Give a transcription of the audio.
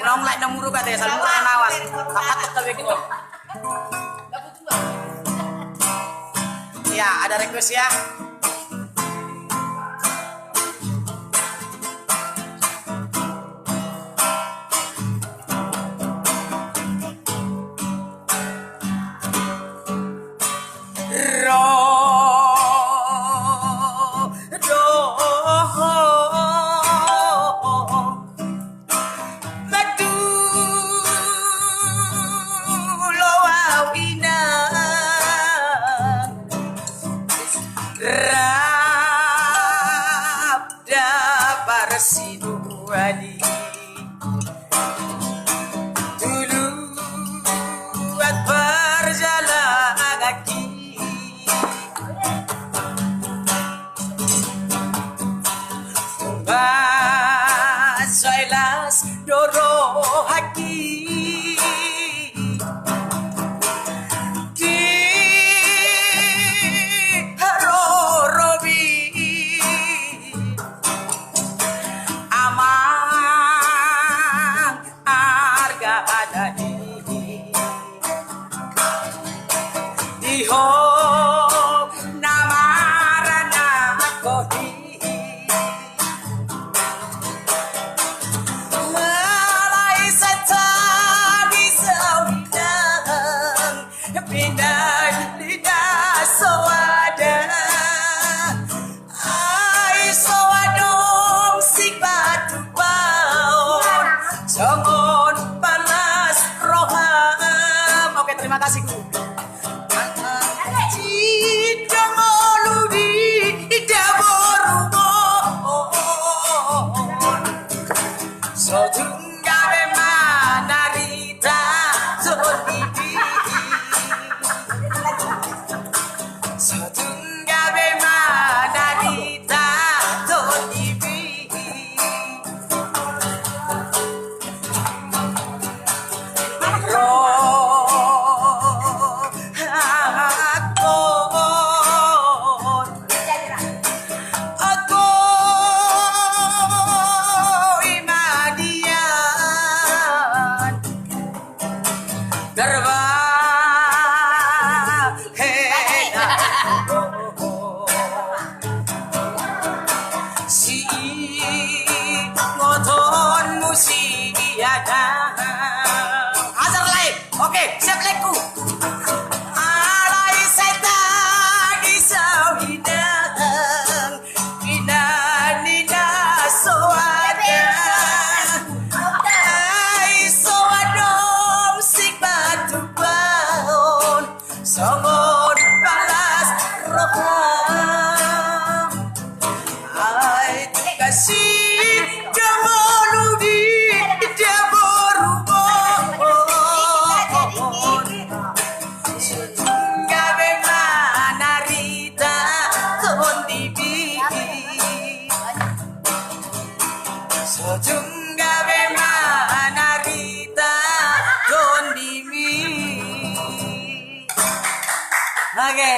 Nong lek nang muru kate saling nawas. Pakat gawe gitu. Ya, ada request ya. Sinuali dulu buat berjalan kaki Soilas doro haki di harorobi Iho namarana kodi Malai satagi saudang Pindah lidah sawada Ai sawadong si batu baon Jangan balas roham Oke, terima kasih guru. Sotunggawe manarita zonibi Sotunggawe manarita zonibi Si ngoton musiada Azar lain. Oke, siap leku. Alai setan isau hidang Inanina soada Ai soadom sik batu baon Songon balas roham Ai kasih jamoludi jaborumon Gawe manarita kondibi Sojung gawe manarita kondibi Oke